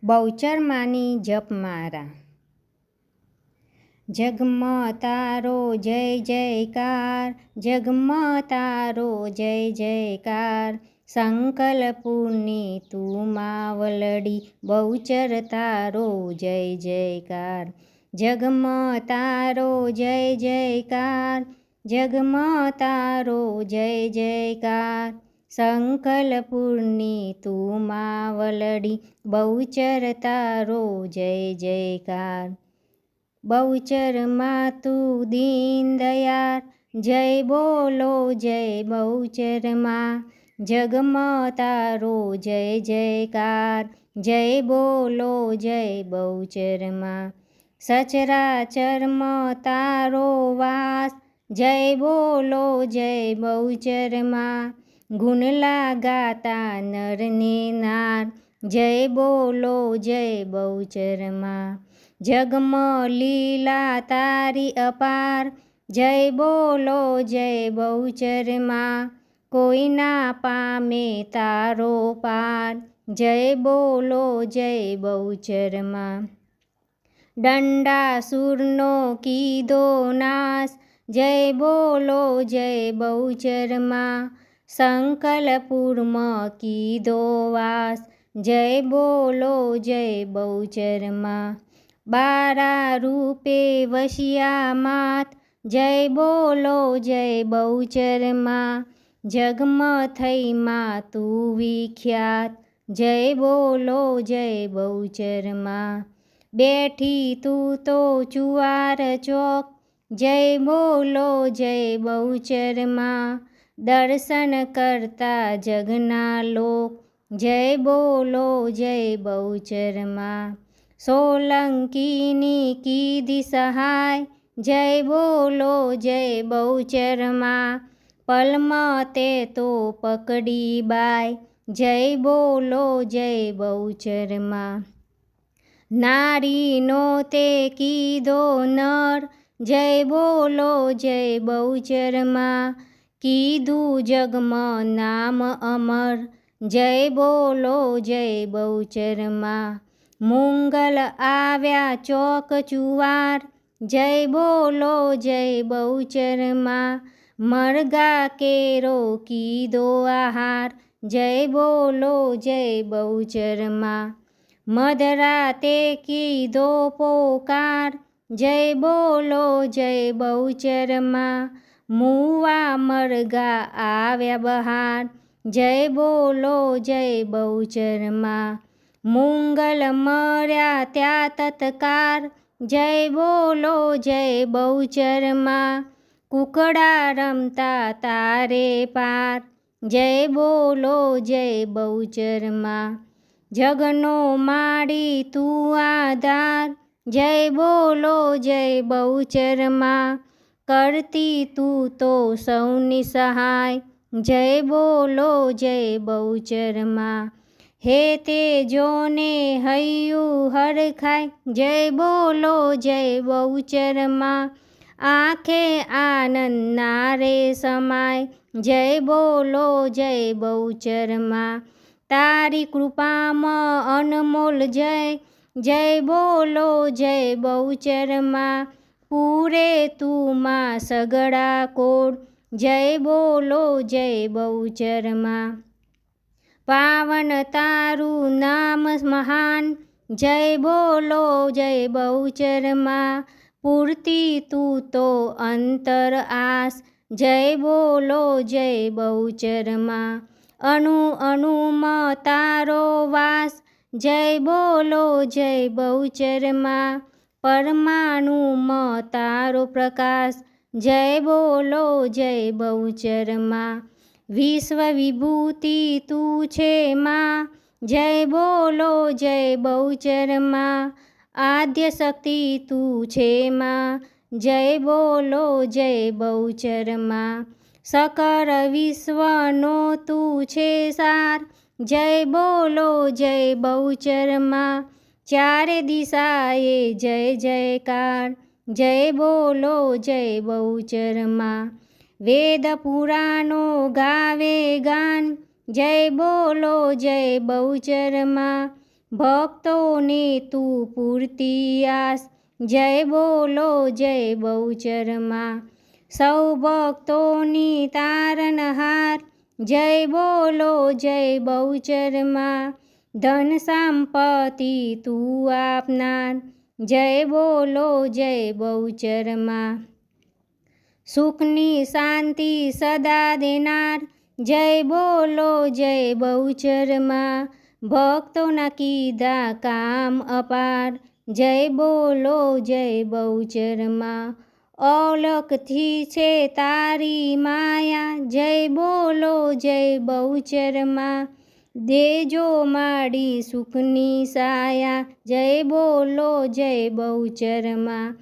બહુચરમાની જપમાળા। જગમાં તારો જય જયકાર, જગમાં તારો જય જયકાર। સંકલપુરની તું માવલડી, બહુચર તારો જય જયકાર। જગમાં તારો જય જયકાર, જગમાં તારો જય જયકાર। સંકલપુરની તું માવલડી, બહુચર તારો જય જયકાર। બહુચરમાં તું દીન દયાળ, જય બોલો જય બહુચરમાં। જગમાં તારો જય જયકાર, જય બોલો જય બહુચરમાં। સચરાચરમાં તારો વાસ, જય બોલો જય બહુચરમાં। ગુણલા ગાતા નર ને નાર, જય બોલો જય બહુચરમાં। જગમાં લીલા તારી અપાર, જય બોલો જય બહુચરમાં। કોઈ ના પામે તારો પાર, જય બોલો જય બહુચરમાં। દંડાસુરનો કીધો નાશ, જય બોલો જય બહુચરમાં। સંકલપુરમાં કીધો વાસ, જય બોલો જય બહુચરમાં। બારા રૂપે વસ્યા માત, જય બોલો જય બહુચરમાં। જગમાં થઈ માં તું વિખ્યાત, જય બોલો જય બહુચરમાં। બેઠી તું તો ચુવાર ચોક, જય બોલો જય બહુચરમાં। દર્શન કરતા જગના લોક, જય બોલો જય બહુચરમાં। સોલંકીની કીધી સહાય, જય બોલો જય બહુચરમાં। પલમાં તે તો પકડી બાય, જય બોલો જય બહુચરમાં। નારીનો તે કીધો નર, જય બોલો જય બહુચરમાં। કીધું જગમાં નામ અમર, જય બોલો જય બહુચરમાં। મુંગલ આવ્યા ચોક ચુવાર, જય બોલો જય બહુચરમાં। મરઘા કેરો કીધો આહાર, જય બોલો જય બહુચરમાં। મધરાતે કીધો પોકાર, જય બોલો જય બહુચરમાં। મુવા મરઘા આવ્યા બહાર, જય બોલો જય બહુચરમાં। મુંગલ મર્યા ત્યાં તત્કાર, જય બોલો જય બહુચરમાં। કુકડા રમતા તારે પાર, જય બોલો જય બહુચરમાં। જગનો માડી તું આધાર, જય બોલો જય બહુચરમાં। કરતી તું તો સૌની સહાય, જય બોલો જય બહુચરમાં। હે તેજોને હૈયું હરખાય, જય બોલો જય બહુચરમાં। આંખે આનંદના રે સમાય, જય બોલો જય બહુચરમાં। તારી કૃપામાં અનમોલ જય, જય બોલો જય બહુચરમાં। પૂરે તું માં સગડા કોડ, જય બોલો જય બહુચરમાં। પાવન તારું નામ મહાન, જય બોલો જય બહુચરમાં। પૂરતી તું તો અંતર આસ, જય બોલો જય બહુચરમાં। અણુ અણુમાં તારો વાસ, જય બોલો જય બહુચરમાં। પરમાણુમાં તારો પ્રકાશ, જય બોલો જય બહુચરમાં। વિશ્વ વિભૂતિ તું છે માં, જય બોલો જય બહુચરમાં। આદ્ય શક્તિ તું છે માં, જય બોલો જય બહુચરમાં। સકળ વિશ્વનો તું છે સાર, જય બોલો જય બહુચરમાં। ચારે દિશાએ જય જયકાર, જય બોલો જય બહુચરમાં। વેદ પુરાણો ગાવે ગાન, જય બોલો જય બહુચરમાં। ભક્તોને તું પૂરતી આસ, જય બોલો જય બહુચરમાં. સૌ ભક્તોની તારનહાર, જય બોલો જય બહુચરમાં. ધન સંપત્તિ તું આપનાર, જય બોલો જય બહુચરમાં. સુખની શાંતિ સદા દેનાર, જય બોલો જય બહુચરમાં. ભક્તોના કીધા કામ અપાર, જય બોલો જય બહુચરમાં. અલખથી છે તારી માયા, જય બોલો જય બહુચરમાં. દેજો માડી સુખની સાયા, જય બોલો જય બહુચરમાં.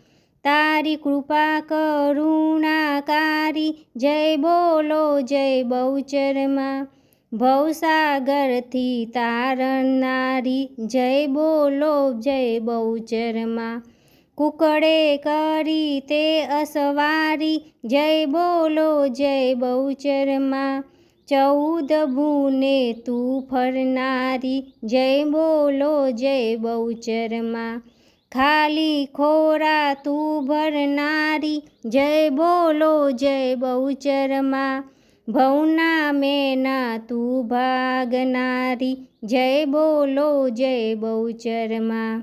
તારી કૃપા કરુણાકારી, જય બોલો જય બહુચરમાં. ભવસાગરથી તારનારી, જય બોલો જય બહુચરમાં. કુકડે કરી તે અસવારી, જય બોલો જય બહુચરમાં. 14 ભુને તું ફરનારી, જય બોલો જય બહુચરમાં. ખાલી ખોરા તું ભરનારી, જય બોલો જય બહુચરમાં. ભવના મેના તું ભાગનારી, જય બોલો જય બહુચરમાં.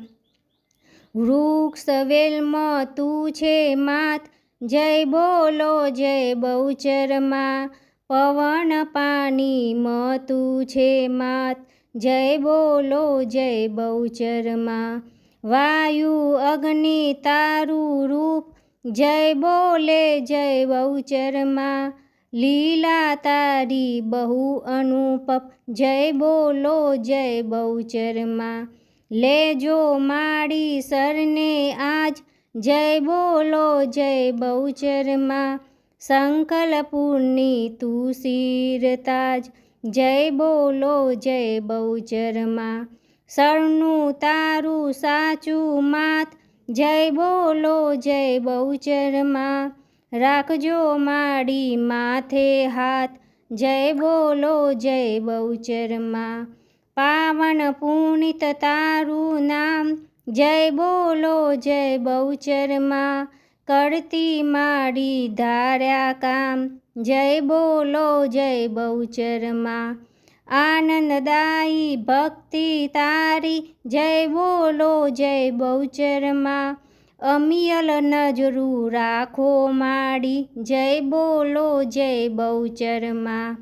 વૃક્ષ વેલમાં તું છે માત, જય બોલો જય બહુચરમાં. પવન પાણીમાં તું છે માત, જય બોલો જય બહુચરમાં. વાયુ અગ્નિ તારું રૂપ, જય બોલે જય બહુચરમાં. લીલા તારી બહુ અનુપમ, જય બોલો જય બહુચરમાં. લેજો માડી સરને આજ, જય બોલો જય બહુચરમાં. સંકલપુરની તું શિરતાજ, જય બોલો જય બહુચરમાં. સરનું તારું સાચું માત, જય બોલો જય બહુચરમાં. રાખજો માડી માથે હાથ, જય બોલો જય બહુચરમાં. પાવન પુનિત તારું નામ, જય બોલો જય બહુચરમાં. કરતી માડી ધાર્યા કામ, જય બોલો જય બહુચરમાં. આનંદદાયી ભક્તિ તારી, જય બોલો જય બહુચરમાં. અમિયલ નજરું રાખો માડી, જય બોલો જય બહુચરમાં.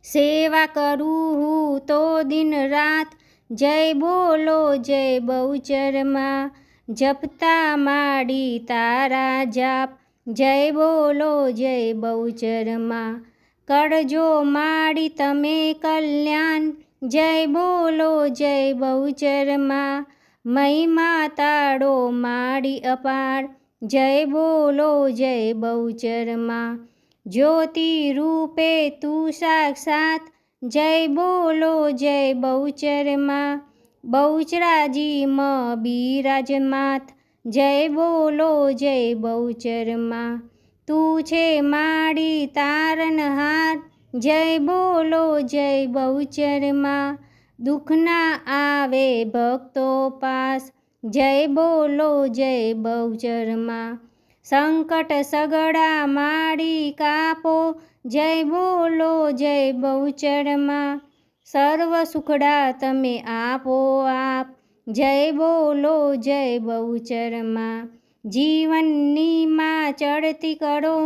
સેવા કરું હું તો દિન રાત, જય બોલો જય બહુચરમાં. જપતા માડી તારા જાપ, જય બોલો જય બહુચરમાં. કરજો માડી તમે કલ્યાણ, જય બોલો જય બહુચરમાં. મહિમા તાળો માડી અપાર, જય બોલો જય બહુચરમાં. જ્યોતિ રૂપે તું સાક્ષાત, જય બોલો જય બહુચરમાં. બહુચરાજીમાં બિરાજમાત, જય બોલો જય બહુચરમાં. તું છે માડી તારનહાર, જય બોલો જય બહુચરમાં. દુઃખના આવે ભક્તો પાસ, જય બોલો જય બહુચરમાં. સંકટ સગડા માડી કાપો, જય બોલો જય બહુચરમાં. સર્વ સુખડા તમે આપો આપ, જય બોલો જય બહુચરમાં. જીવનની માં ચડતી કરો,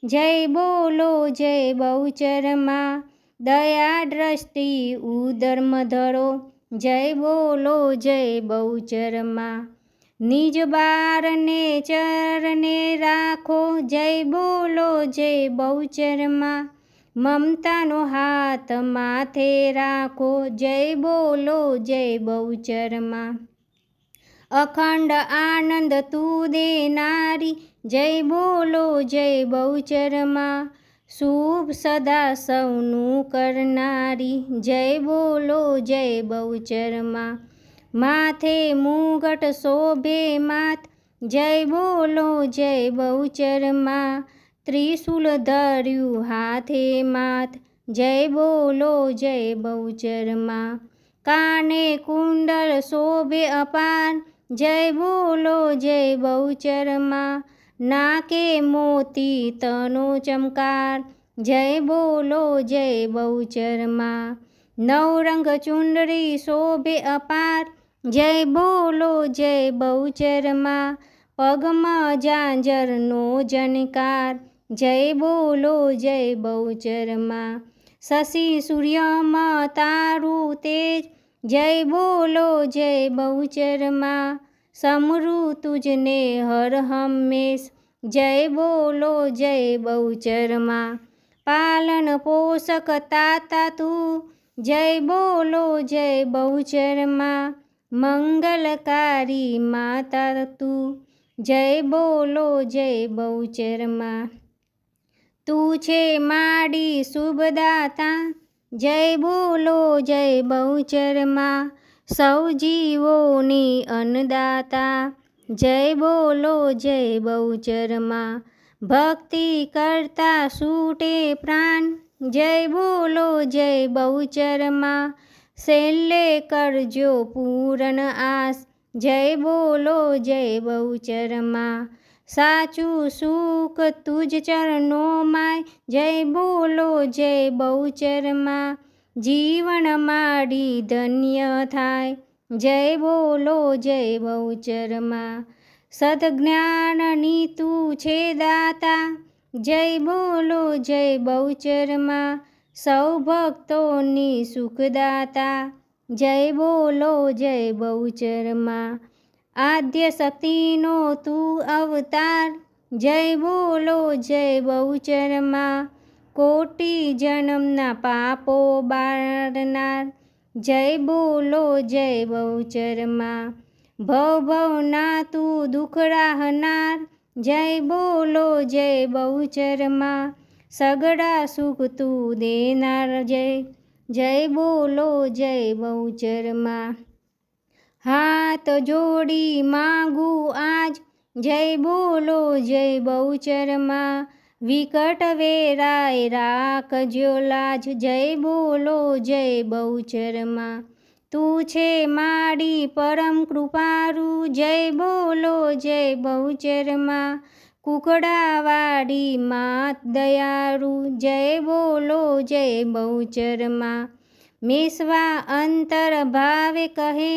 જય બોલો જય બહુચરમાં. દયા દ્રષ્ટિ ઉધર્મ ધરો, જય બોલો જય બહુચરમાં. નિજ બારને ચરને રાખો, જય બોલો જય બહુચરમાં. મમતાનો હાથ માથે રાખો, જય બોલો જય બહુચરમાં. અખંડ આનંદ તું દેનારી, જય બોલો જય બહુચરમાં. શુભ સદા સૌનું કરનારી, જય બોલો જય બહુચરમાં. માથે મુગટ શોભે માત, જય બોલો જય બહુચરમાં. ત્રિશૂલ ધર્યું હાથે માત, જય બોલો જય બહુચરમાં. કાને કુંડલ શોભે અપાર, જય બોલો જય બહુચરમાં. નાકે મોતી તનો ચમકાર, જય બોલો જય બહુચરમાં. નવરંગ ચુંદડી શોભે અપાર, જય બોલો જય બહુચરમાં. પગમાં ઝાંઝરનો ઝનકાર, જય બોલો જય બહુચરમાં. શશી સૂર્યમાં તારું તેજ, જય બોલો જય બહુચરમાં. સમરું તુજને હર હંમેશ, જય બોલો જય બહુચરમાં. પાલન પોષક તાતા તું, જય બોલો જય બહુચરમાં. મંગલકારી માતા તું, જય બોલો જય બહુચરમાં. તું છે માડી શુભદાતા, જય બોલો જય બહુચરમાં. સૌ જીવોની અન્નદાતા, જય બોલો જય બહુચરમાં. ભક્તિ કરતા છૂટે પ્રાણ, જય બોલો જય બહુચરમાં. છેલ્લે કરજો પૂરણ આસ, જય બોલો જય બહુચરમાં. સાચું સુખ તુજ ચરણોમાં, જય બોલો જય બહુચરમાં. જીવન માડી ધન્ય થાય, જય બોલો જય બહુચરમાં. સદજ્ઞાનની તું છે દાતા, જય બોલો જય બહુચરમાં. સૌ ભક્તોની સુખદાતા, જય બોલો જય બહુચરમાં. આદ્ય શક્તિનો તું અવતાર, જય બોલો જય બહુચરમાં. કોટી જન્મના પાપો બારનાર, જય બોલો જય બહુચરમાં. ભવ ભવના તું દુખડા હનાર, જય બોલો જય બહુચરમાં. સગડા સુખ તું દેનાર, જય બોલો જય બહુચરમાં. હાથ જોડી માગું આજ, જય બોલો જય બહુચરમાં. વિકટ વેરાય રાખજો લાજ, જય બોલો જય બહુચરમાં. તું છે માડી પરમ કૃપાળુ, જય બોલો જય બહુચરમાં. કુકડાવાડી માત દયાળુ, જય બોલો જય બહુચરમાં. મેસવા અંતર ભાવે કહે,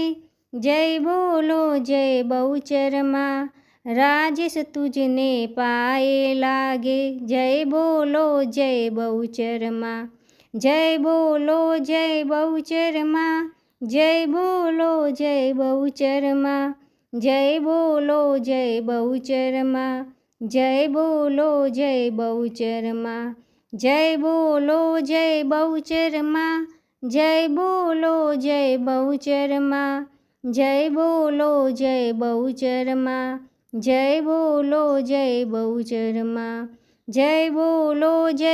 જય બોલો જય બહુચરમાં. રાજેશ તુજને પાયે લાગે, જય બોલો જય બહુચરમાં. જય બોલો જય બહુચરમાં, જય બોલો જય બહુચરમાં. જય બોલો જય બહુચરમાં, જય બોલો જય બહુચરમાં. જય બોલો જય બહુચરમાં, જય બોલો જય બહુચરમાં. જય બોલો જય બહુચરમાં, જય બોલો જય બહુચરમાં. જય બોલો જય